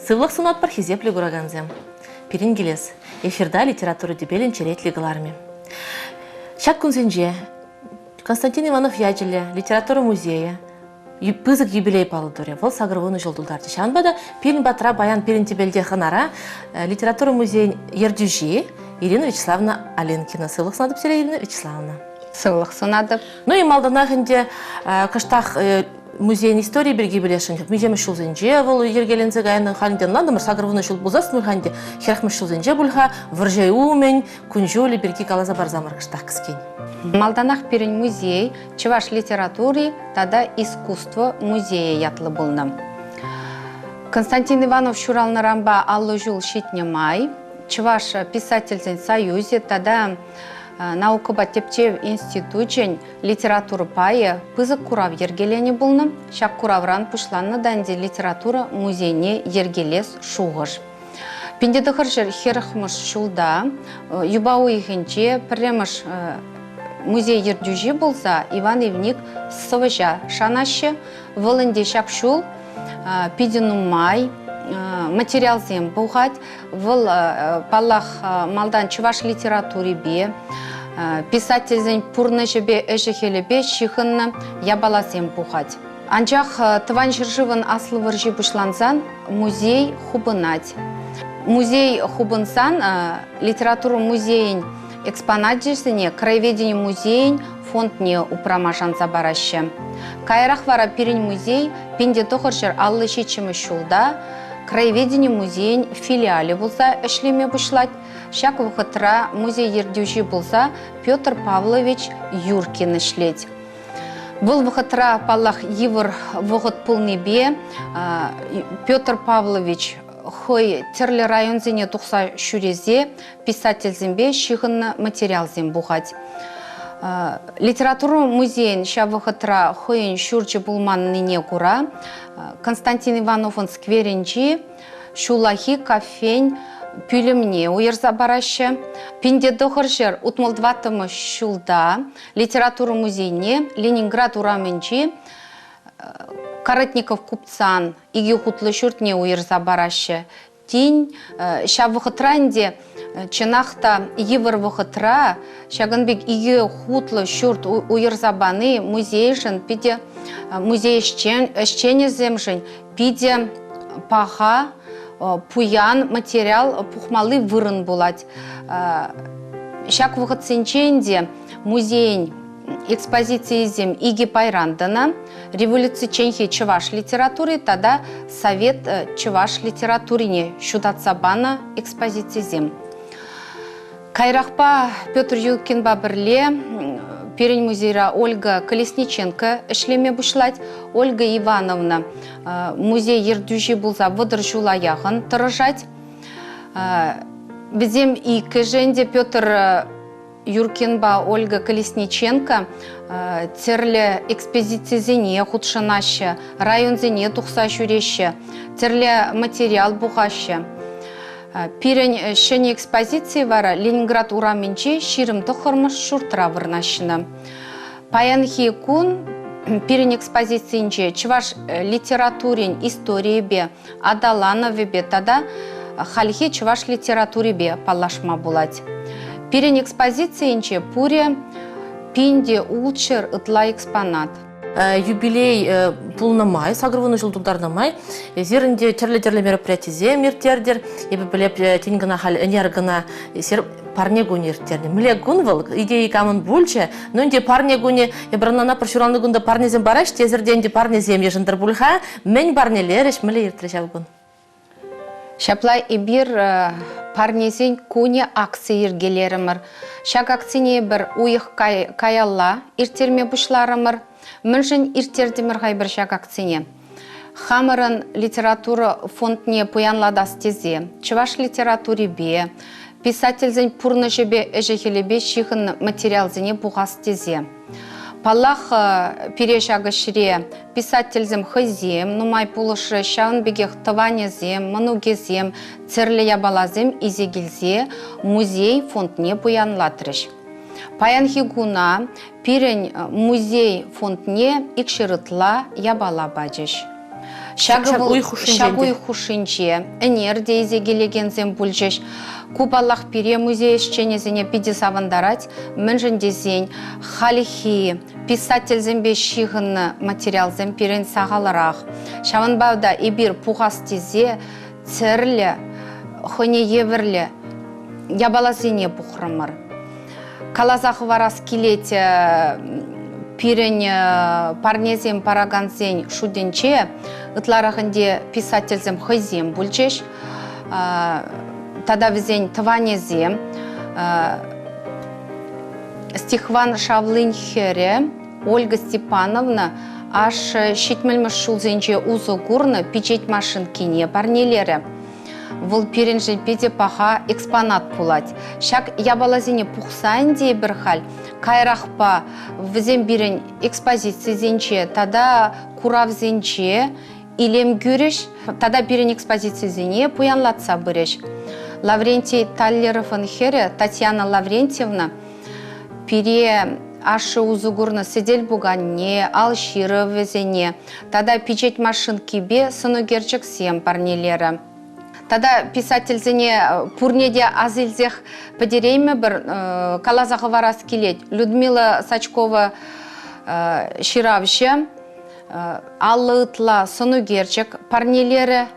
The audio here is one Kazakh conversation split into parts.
Сывлық сунат бар хизеплі күраганзем. Пирин келес. Эфирда литература дебелін черетлі ғылармен. Шак күнзенже Константин Иванов яджелі литература музея пызык юбилей палыдыре. Вол сагырвыны жылдылдарды. Шанбада пирин батра баян пирин тебелде ханара литература музей ердюжи Ирина Вячеславовна Аленкина. Сывлық сунадып селе Ирина Вячеславовна. Сывлық сунадып. Ну и малданахынде кыштах музейн истории берги билешин. Мижем шулзенже вол ергелензе гайны халинде надымыр сагырвыны шул бузастмыр ханде херахмыр шулзенже бульха выржай умен кунжоли берги калаза барзамыр кыштах кыскень. Малданах пирин музей чуваш литературы тада искусство музея ятлы булны. Константин Иванов шуралнарамба аллы жул шитне май. Чуваш писательзен союзе тада наукаба тепчев институтчен литература пайы пызык курав ергелени булны. Шак куравран пушланны данде литература музейне ергелес шуғыш. Пиндедіғыр жер херахмыш шулда, юбау ихенче піремыш музей ердюжи болса Иван Ивник сывыжа шанашы, вылынде шапшул, пидину май, материал зем бұғат, выл паллах малдан чуваш литературе бе, писательзен пурны жебе әжіхелебе шихынны ябала зем бұғат. Анчах тыван жыржывын аслы выржи бұшланзан музей хубынать. Музей хубынсан литература музейн экспонат жесіне краеведение музейн фондне упрамажан забарашы. Кайрах вара пирин музей пенде тоқыршыр аллы шечімі шулда краеведение музейн филиали болса эшлеме бұшлать. Шак вұқытра музей ердеужі болса Петр Павлович Юркин ішлет. Бұл вұқытра паллах евір вұғыт пулнебе Петр Павлович хой терлі районзене тұқса шүрезе писательзенбе шиғынны материалзен бұғад. Литература музейн шавығытра хойын шүрчі бұлманныне құра Константин Ивановын скверенчі шулахи кафень пүлімне уерза барашы. Пинде дұғыржыр ұтмылдватымы шулда литература музейне Ленинград ураменчі Каратников купцан, иги хутлы шүртне уйырза барашы. Тень шавықытранде чынақта евір вұқытра, шағынбек иги хутлы шүрт уйырза баны музейшін, пиде музей әшчене земшін, пиде паға, пуян материал пухмалы вырын болад. Шақ вұқытсенченде музейн экспозиции зем иги пайрандана, революции ченхи чуваш литературы, тогда совет чуваш литературине шудатсабана экспозиции зем. Кайрахпа Петр Юлкинба бірле, перень музейра Ольга Колесниченко ішлеме бұшлать. Ольга Ивановна музей ердюжи бұлза выдыр жулаяғын тұрыжать. Бізем и кеженде Петр Юркинба Ольга Колесниченко терле экспозицизене худшанаще, районзене тухса шуреще, терле материал бұғаще. Пирен шене экспозиции вара Ленинград ураменче ширым тұқырмыш шуртыра вырнашыны. Паянхи кун пирен экспозициинче чуваш литературин истории бе, адаланове бе, тада хальхи чуваш литературе бе палашма булать. Пирен экспозициинче пуре пинде улчер ытла экспонат. Юбилей пулна май, сагрывыны жылдылдарна май. Зерінде терлі мероприятизе миртердер, ебі білеп тенгіна хал энергіна сер парнегу нертерді. Міле гун выл, идеи камын бульче, но инде парнегуне ебранана прошуралны гунда парнезем бараш, тезерденде парнезем ежіндір бульха, мен парнелереш міле ертрешав гун. Шаплай ибир парнезен куне акция ергелерімір. Шак акцияне бір уйық каялла иртерме бұшларымыр. Мүншін иртердімір ғайбір шак акцияне. Хамырын литература фондне пуянладас тезе, чываш литературе бе, писательзен пурны жебе әжекелебе шиғын материалзене бұғас тезе. Паллах перешагы шире писательзем хызем, нумай пулышы шағын бегех тыванезем, манугезем, церлі ябалазем изегілзе музей фондне буянлатырыш. Паян хигуна пирен музей фондне икширытла ябала баджыш. Шагуй хушинче, энерде изе келегензен бүлжеш. Кубаллах пире музей ишченезене пиде савандарать, мэнжендезен, халихи, писательзенбе шигынны материалзен пирен сағаларақ. Шаванбауда ибир пуғастезе, церлі, хоне еверлі, ябалазене бұқырымыр. Калазақы варас келете пирен парнезем параганзен шуденче, ытларағынде писательзем хызем бүлжеш, тада візен тванезем, стихван шавлынхере Ольга Степановна аш шитмелміш шулзенче узы гурны печет машинкине парнелері. Вол пиренжен педе паха экспонат пулать. Шак ябалазине пухсайн дей бір хал, кайрақпа візен бірін экспозиции зенче, тада курав зенче, илем гүреш, тада бірін экспозиции зене пуянлатса біреш. Лаврентий Таллеровын хере, Татьяна Лаврентьевна, пире ашы узугурны сидель буганне, алширы везене, тада печет машинки бе сынугерчик сем парнелері. Тада писательзене пурнеде азылзех подерейме бір калазағы варас келет. Людмила Сачкова ширавше, аллытла сынугерчик парнелері.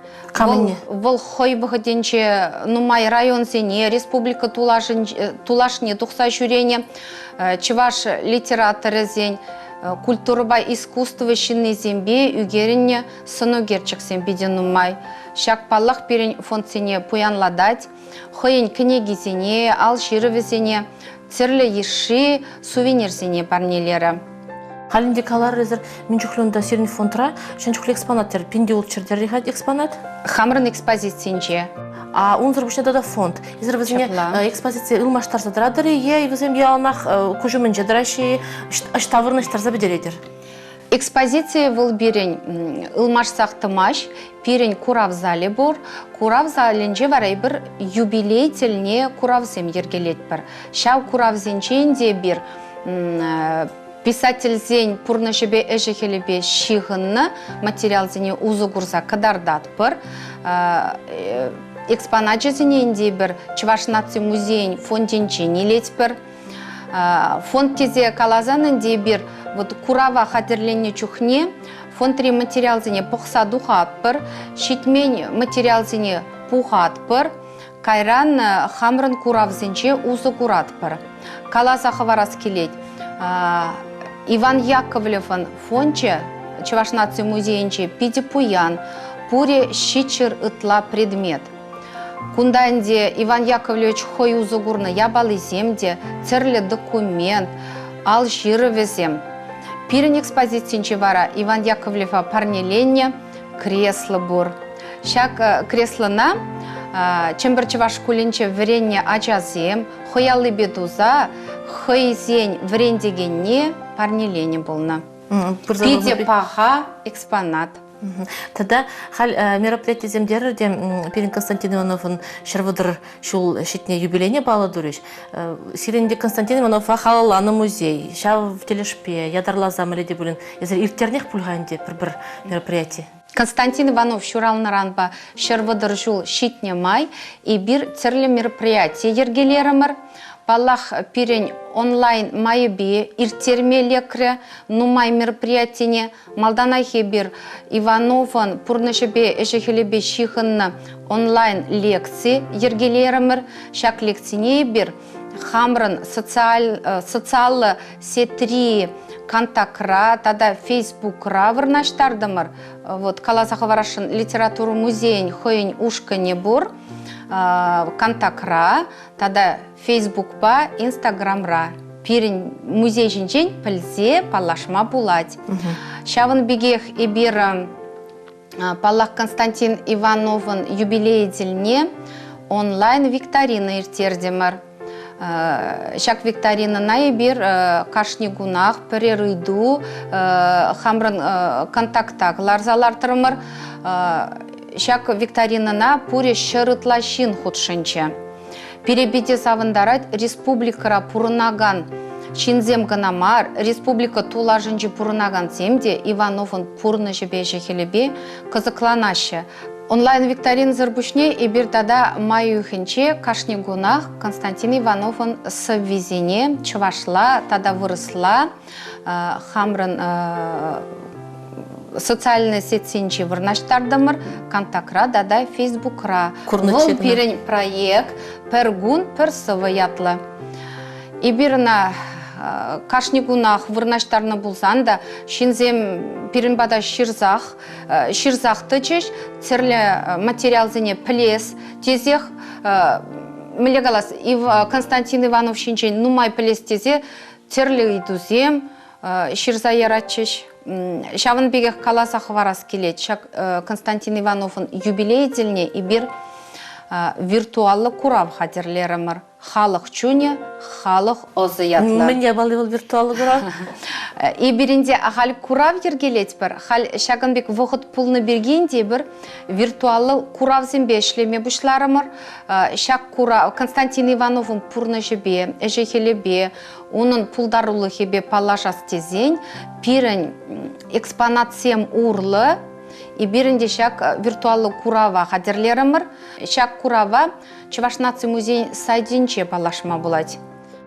Вол хойбығы денче Нумай район зене, республика Тулашне тұқса жүрене, Чеваш литераторы зен, культурба искусство шинны зембе үгеріне сынугерчик зембеде Нумай. Шак паллах перен фондсене пуянладать, хойен книги зене, алширы везене, церлі еши сувенир зене парнелері. Халинде калар резер минчухлюнда сирни фонтра, шанчухле экспонаттер, пинде улчердер рихат экспонат? Хамрын экспозициинче. А унзыр бушне дада фонд. Изер візіне экспозиция ылмаштарса дырадыры, и візем ялнах кужумынче дыраши штавырны штарза бедередер. Экспозиция был бирень ылмаш сақтымаш, пирень курав зале бур, курав заленже варай бір юбилейтельне куравзем ергелет бір. Шау куравзенченде бір писатель зень пурнашебе эжехелебе шигынны материал зене узу гурза кадардат бір. Экспонат жезененде бір Чуваш наци музейн фонденчен елет бір. Фонд тезе калазанынде бір вот курава хатырленне чухне, фондри материал зене пухса духат бір, шитмен материал зене пухат бір, кайран хамрын курав зенче узу курат бір. Каласа хаварас келет. Иван Яковлевын фонче Чуваш наци музейнче пиде пуян, пуре щичер ытла предмет. Кунданде Иван Яковлевич хой узугурны ябалы земде, церлі документ, алжиры везем. Пирен экспозициинче вара Иван Яковлева парнеленне кресло бур. Шак креслына чембір Чуваш кулинче вренне ачазем, хоялы бедуза, хойзень врендегенне парнеленне болна. Пиде паха экспонат. Тогда мероприятие земдерде Пирин Константин Ивановын шервудыр шул шитне юбилейне балы дуриш. Сиренде Константин Иванов халаланы музей, шав в телешпе, ядарлаза мэледе булин. Езер иртернех пульганде бір мероприятие. Константин Иванов шуралны ранба шервудыр шул шитне май и бир церлі мероприятие ергелерімір. Паллах пирень онлайн майыбе, иртерме лекре, нумай мероприятине, малданахе бир Ивановын пурнышебе эшехелебе шихынны онлайн лекции ергелерімір, шак лекцине бир хамрын социалы сетри контакра, тада фейсбукра вырнаштардымыр, вот Каласақы варашын литературу музейн хойын ушкане бур, контакра, тада фейсбукпа, инстаграмра. Пирин музей жинчен пілзе палашма булать. Шавын бегех и бир Паллах Константин Ивановын юбилейдельне онлайн викторина иртердемір. Шак викторина на бир кашни гунах, перерыйду, хамрын контактак ларзалар тұрмыр. Шак викторинана пуре шырытлашин худшынче. Перебеде савындарать республикара пурынаган Шинзем гынамар, республика тулажынжы пурынаган земде Ивановын пурны жібе жехелебе кызыкланашы. Онлайн-викторин зырбушне ибир тада маю хинче кашни гунах Константин Ивановын соввизине чывашла, тада вырысла, хамрын социальный сетсинчи вырнаштардымыр, контакра, дада фейсбукра. Вол пирен проект, пергун, персовы ятлы. Ибирна кашнигунах вырнаштарны булсан да, шинзем пиренбада ширзах тычыш, церле материал зене плес, тезех, милегалас, Константин Иванов шинчен нумай плес тезе, церле идузем, ширза яратчыш. Шавын бегех каласах варас келет. Константин Ивановын юбилей дельне ибир виртуаллы курав хатерлерімір. Халық чуне, халық озы ятлы. Мне балы был виртуаллы курав. Ибирінде хал курав ергелет бір. Хал шағынбек вғыт пулны бергенде бір виртуаллы курав зембе шлеме бұшларымыр. Шақ курав Константин Ивановын пурны жібе, әжекелебе, onun puldarulu hebe palaşas tezен, пирен экспонациям урлы, и бирінде шак виртуаллы курава хадерлерімір. Шак курава Чуваш наци музей сайдинче палашма булать.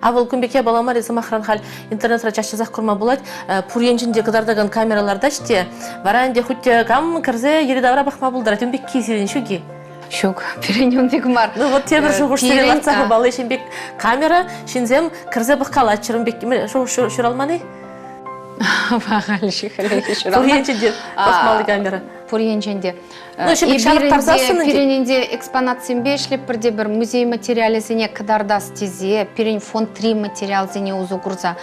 А бұл күнбеке балама резі мақран хал интернетра чаще зақ құрма болады. Пуренжінде қыдардаған камераларда ште, варанде хүтте кам кірзе еридавра бақма бұлдыра. Түнбек кейсерін шуги? Шук, перенем бек мар. Ну вот темір жоғыш сірен атсағы балы шенбек камера, шензем кірзе баққала атшырынбек шуралманы? Бағалы шықылы шуралманы. Пуренжінде бақмалы камера. Пуренжінде. Пиренінде экспонациям бешлеп бірде бір музей материализіне кадардас тезе, пирен фонд 3 материалзіне узу курза.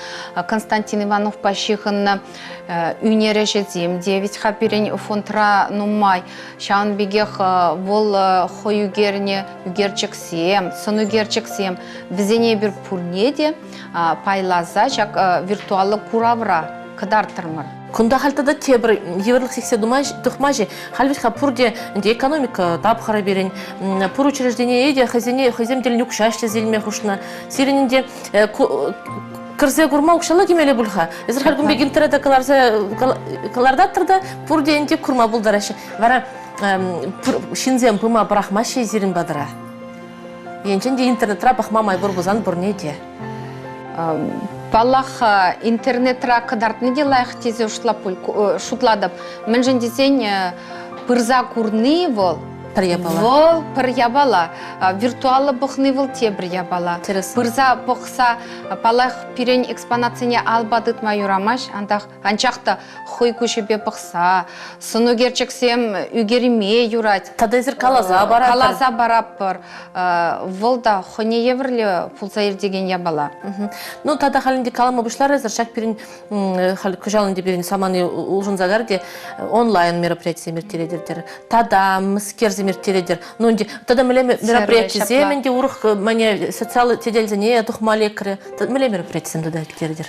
Константин Иванов пашихын үнері жезем, 9-ха пирен фондра нумай, шаун бегех вол хойугерне югерчексем, сонугерчексем, візене бір пурнеде пайлаза, жак виртуалы куравра кадартырмыр. Кунда халтада тебір еврлық сексе тухмажи, халвишка пурде экономика тапхара берен, пур учреждение еде хаземделін үкшашты зелме хушна, сиренінде кірзе күрма ұқшалы кемелі бұлға. Ezir халгүнбек интернетті калардаттырда пурде енде күрма бұлдарашы. Вара шинзем пыма брахмаши зерін бадыра. Енченде интернетра бахмамай бұр бұзан бұрнеде. Паллах интернетра кадартны делаях тезе шутладып. Мен жен десен пырза курны вол. Вол пыр ябала. Виртуалы бұқны вол те бір ябала. Пырза бұқса паллах пирен экспонацияне албадытма юрамаш. Анчақты хой көшебе бұқса. Сыну герчексем үгериме юрать. Тада езір калаза барапыр. Калаза барапыр. Вол да хоне еврлі пулса ердеген ябала. Ну, тада халінде калама бұшлар езір шак пирен күжалынде берін саманы ұлжын загарде онлайн мероприятие мертеледердер. Тада мыскерзе мертеледер. Ну, тада міле мероприятие земенде урық мәне социалы теделзіне тұхмалекірі. Міле мероприятие земді да кетердер.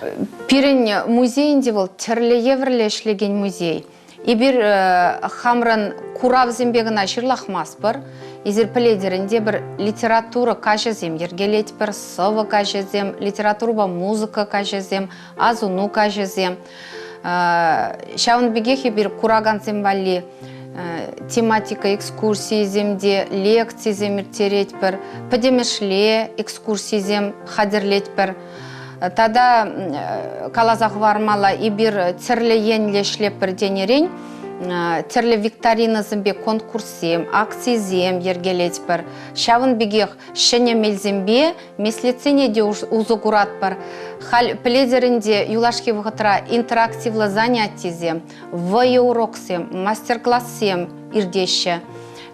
Пирен музейінде бол терле еврлі ішлеген музей. Ибір хамран курав зембегіна шырлахмас бір. Изір піледерінде бір литература кажезем, ергелет бір сова кажезем, литература музыка кажезем, азуну кажезем. Шауын бігехе бір кураган земвали тематика экскурсии земде, лекции земертерет бір, подемешле экскурсии зем хадерлет бір. Тада калазақ вармала и бір терле енле шлеп бір денерен, терле викторина зембе конкурсем, акции зем ергелет бір. Шавын бігех шене мелзембе, меслецене де узу курат бір. Хал пледерінде юлашки вғытра интерактивлы занятие зем, вайы уроксем, мастер-классем ирдеші.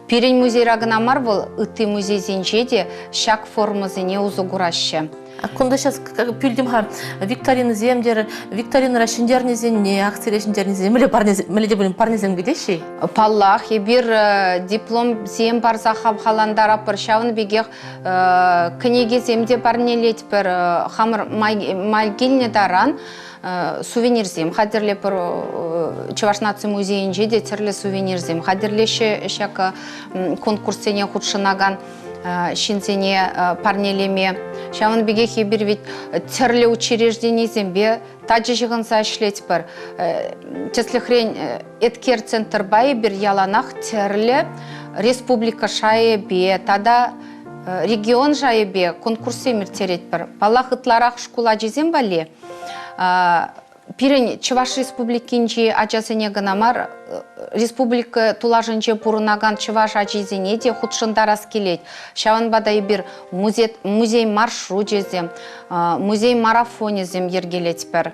Пирен музей рагынамар был, ыты музей зенчеде, шак формазыне узу курашы. Кунда сейчас пюльдем ха викторины земдер, викторины рашиндерни земне, акции рашиндерни земле меледе будем парни зем гидеши. Паллах ебир диплом зем барзахаб халандара паршавын бегех книги земде парнелет пер хамр майгильне даран сувенир зем. Хадерле пер Чувашнаци музейинже де терле сувенир зем. Хадерлеше шака конкурсене худшынаган шинзене парнелеме. Шавын беге хебір вет тірлі учреждений зембе таджи жығынса ішлет бір. Тесліхрен еткер центр бай бір яланақ тірлі республика шайы бе, тада регион жайы бе конкурсы міртерет бір. Балақ ытларақ шкула жезем бәле. Пирен Чуваш республикинчи ажасыне гынамар республика тулажынче пурунаган Чуваш ажизине де худшындарас келет. Шаван бадай бір музей маршрут жезем, музей марафонезем ергелет бір.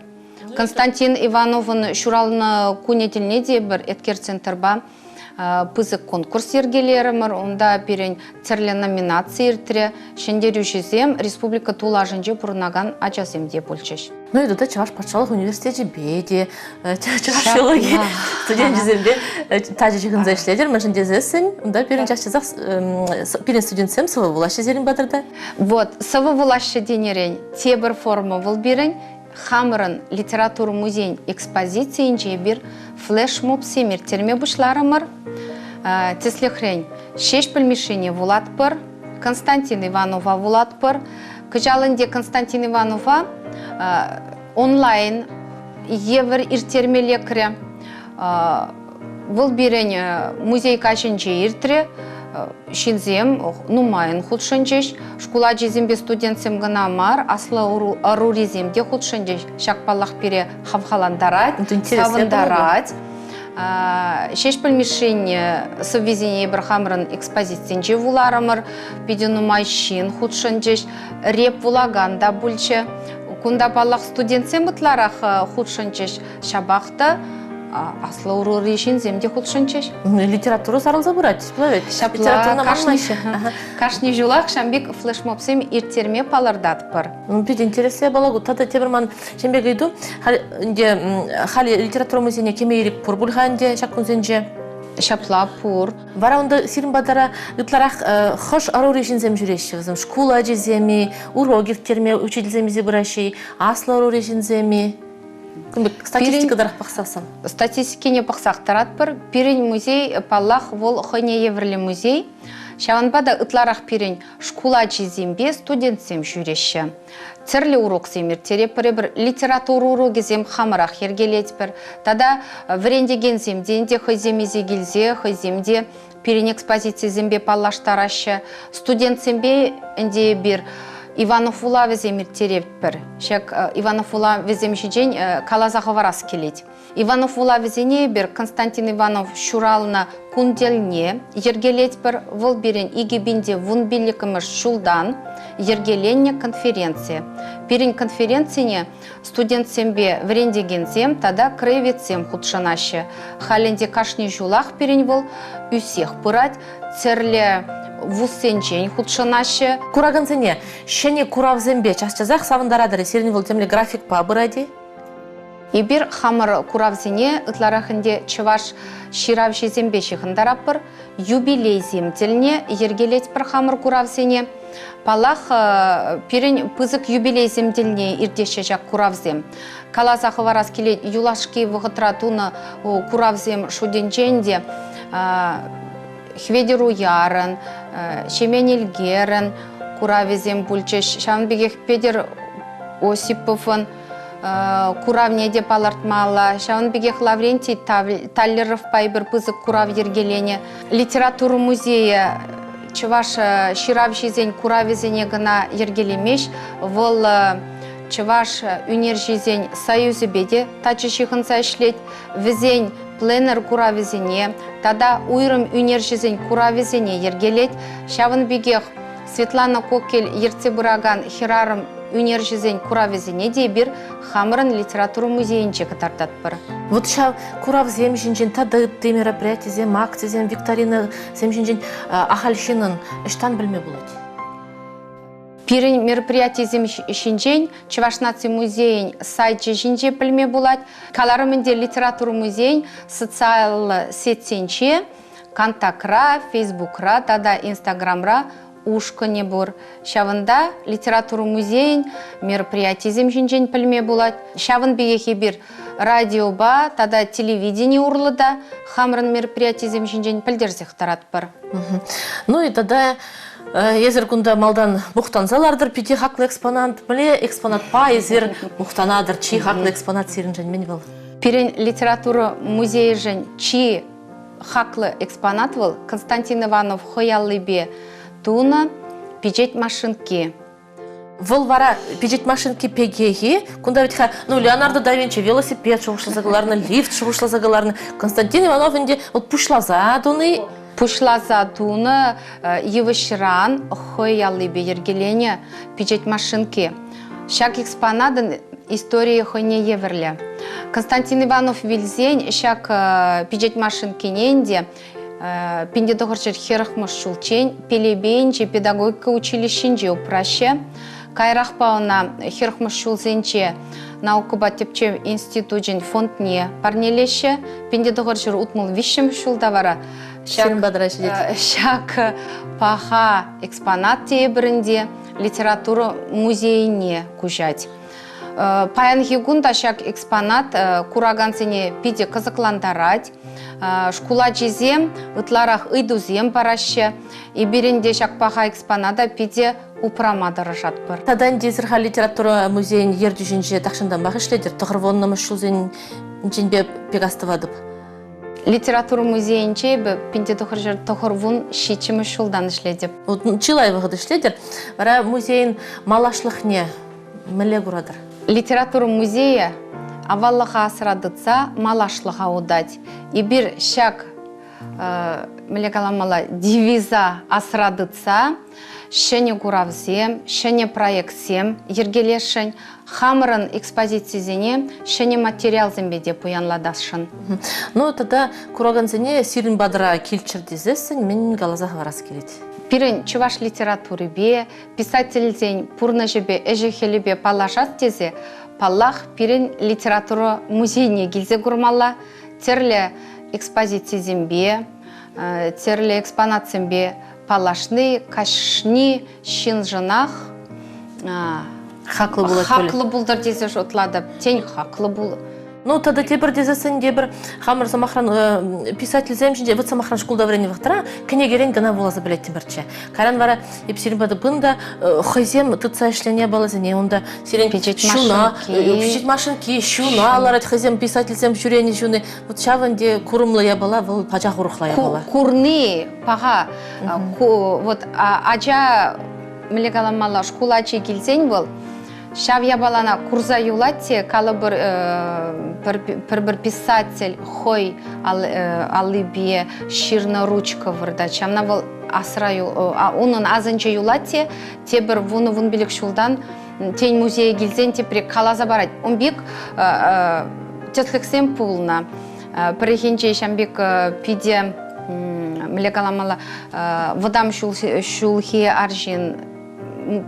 Константин Ивановын шуралны кунетіліне де бір еткер центрба пызык конкурс ергелерімір, онда берен тірлі номинация ертірі, шендерю жезем республика тулажынче пурунаган ажасем де болчеш. Ну и да Чуваш патшалық университеті бейде, Чуваш филология студент жеземде тажы жығынза ішледер, мәшін дезесін, онда перен жақ перен студентсем сывы вулашы зерін бадырда? Вот, сывы вулашы денерен тебір форма выл берен, Хамырын литература музей экспозициин же bir флешмоб семир терме бушларымыр. Теслехрень шеш пілмешіне вулатпыр, Константин Иванова вулатпыр. Кыжалынде Константин Иванова онлайн евір иртермелекре. Выл берен музей качынче иртре, шинзем, нумайын худшынчеш, шкула жезембе студентсем гына мар, аслы аруриземде худшынчеш, шакпаллах пере хавхаландарать, савындарать. Шеш пілмешін соввезение бір хамрын экспозициянче вуларымыр, пиде нумайшин худшынчеш, реп вулаганда бульче, кунда паллах студентсем бұтларақ худшынчеш шабақты, аслы уруры шинземде худшынчеш. Литературу сарылза бұрат, бұлавет. Шапла, кашни жулақ шамбек флешмопсем иртерме палардат пыр. Пид интересия балагу, тата тебірман шамбек айду, хали литература музейне кемейріп пұр бұлғанде, шаккунзенже? Шапла пұр. Вара онда сирін бадара ұтларақ хош аруры шинзем жүреші, шкула жеземи, урогертерме, учителземезе бұраши, аслы аруры шинземи. Статистика дарах пақсасын. Статистикене пақсақ тарат бір. Пирен музей паллах вол хойне еврлі музей. Шаванбада ытларақ пирен шкула жезембе студентсем жүреші. Тірлі урок семір терепірі бір литература урогезем хамырақ ергелет бір. Тада врендеген земденде хойземезе келзе, хойземде пирен экспозиция зембе паллаштарашы. Студентсембе әнде бір Иванов ула веземир тереппір. Шек Иванов ула везем жиден калазағы варас келет. Иванов ула везене бір Константин Иванов шуралына кунделне ергелет бір выл берен игебінде вун билікіміш шулдан ергеленне конференция. Перен конференцияне студентсембе врендегензем, тада краевецем худшанашы. Халенде кашни жулақ перен выл үсех пырать, церле вуссенчен худшанашы. Курагансене, шене куравзембе чашчазақ савындарадыры серін вылтемлі график па бұради? Ибір хамыр куравзене ытларахынде Чуваш ширав жезембе шихындарапыр, юбилей земділіне ергелет бір хамыр куравзене. Палах перен пызык юбилей земділіне ирдеші жақ куравзем. Калазақы варас келет юлашки вғытратуны куравзем шуденченде Хведеру ярын, Шеменелгерін, куравезем бульчеш, Шаванбегех Педер Осиповын, куравнеде палартмала, Шаванбегех Лаврентий Таллеров пайбір пызык курав ергелене. Литература музея Чуваш ширав жезен куравезене гына ергелемеш, вол Чуваш үнер жезен союзы беде тачы шихынса ішлет, візен пленер куравезене, тада уйрым үнер жезен куравезене ергелет, Шаванбегех Светлана Кокель ерце бұраган хирарым үнер жезен куравезене де бір хамырын литература музейінче катардат бір. Вот шав куравзем жинжен, тады ты мероприятие зем, акция зем, викторина зем жинжен ахальшинын іштан білме болады. Пирен мероприятие зем шинжен, Чуваш наци музейін сайт жинже білме болады. Каларымынде литература музейін социал сетсенче, контактра, фейсбукра, тада инстаграмра ушко не бұр. Шавында литература музейін мероприятие зем шинжен білме болады. Шавын бегехе бір радиоба, тада телевидение урлыда, хамрын мероприятие зем шинжен пілдерзех тарат бір. Ну и тогда Езер күнда малдан мұқтанзалардыр, пите хақлы экспонат, біле экспонат па, езер мұқтанадыр, чи хақлы экспонат серін жән мен был. Пирен литература музея жән чи хақлы экспонат был Константин Иванов хояллыбе туна печать машинки. Выл вара печать машинки пегеги, кунда ведь Леонардо да Винчи велосипед шуғышла загаларны, лифт шуғышла загаларны. Константин Иванов инде пушлаза дуны. Пушлаза туна евышран хояллыбе ергелене печать машинки. Шак экспонадын истории хойне еверле. Константин Иванов вилзень шак печать машинки ненде пинде доғырчыр херахмыш шулчень пелебейнче педагогика училищенче упраще. Кайрахпауна херахмыш шулзенче наука тепче институтжен фондне парнелеше пинде доғырчыр утмул вишем шулдавара. Шак паха экспонат тебірінде литература музейіне күжать. Паян хигунда шак экспонат кураганцыне пиде қызықландарать, шкула жезем, ытларах ыйдузем бараще, и берінде шак паха экспоната пиде упрамадырышат бір. Тадан дезірға литература музейін ерді жүнже тақшындан бақ ішледер, тұғырвоннымыз шулзен жінбе пегастывадып. Литература музейінче бі пинде тұғырвун шичімі шулдан ішледіп. Чилай вғыды ішледер, бара музейін малашлық не, мүлі бұрадыр. Литература музея аваллаха асырадыца малашлыға удать. И бір шак мылекаламала девиза асырадыца, шене куравзем, шене проектсем, ергелешен, хамырын экспозицизене, шене материал зембеде пуянладашын. Тогда кураганзене сирин бадыра келчір дезесін, мен галазағы варас келеді. Пирен чуваш литературы бе, писательден пурна жебе, эжехелебе палашат тезе, паллах пирен литература музейне гилзе гурмалла, терле экспозицизембе, терле экспонатсембе, палашны, кашни, шинжынах, хақлы булдар дезе жотлады, тень хақлы булы. Тогда тебір дезесін дебір хамыр самахран писатель земшінде вұт самахран шкулда врені вақтыра, кіне керен гана болазы білеттен бірче. Каран вара епсерін бады бұнда хайзем тұтса ішлене балазыне, онда серен шуна, печать машинки, шуна аларат хайзем писатель зем жүрені жуны, вот шаванде курымлы я бала, бұл пача құрықла я бала. Курны, паға, вот ажа мілегаламала шкулачы келзен бұл, шав я балана курза юлатте, калы бір писатель хой алыбе ширна ручка вырда. Чамна был асраю, onun азынча юлатте, те бір вуны билік шулдан тень музея келзен тепре калаза барад. Он бек тетліксен пулна. Прихенче шамбек пиде мілекаламала вадам шулхи аржин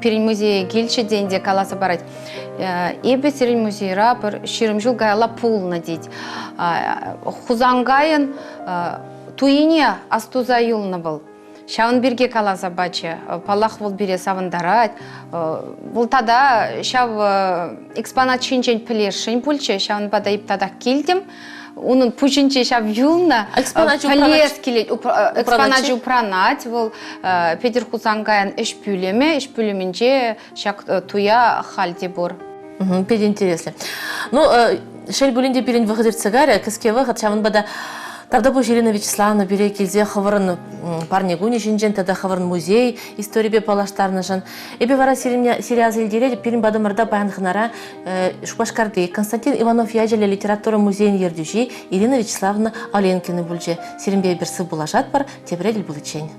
Пирин музей гильче денде каласа барать. Эбе сирин музейра бір ширим жыл гайла пулна дейд. Хузангайын туине астуза юлна был. Шауын бірге каласа бачы. Палах бол бире савындарать. Бұл тада шау экспонат шинчен пілешін пульче. Шауын бада иптада келдім. Onun пучинче шав юлна палес келет экспонат упранать был Петер Хузангайын эш пүлеменче шак туя халде бор. Пед интересно. Шел булинде пирин выходит сигаре, кіске выход шамын бада Тогда бы Елена Вячеславовна бере келзе хаварын парне гуни жинжен, тогда хаварын музей история палаштарны жан. Эбе вара сериазы илдере пирин бадымырда баянхынара Шупашкарды Константин Иванов яжеле литература музейн ердюжи Елена Вячеславовна Оленкины бульже. Серимбе берсы булажат бар, тебредел булычень.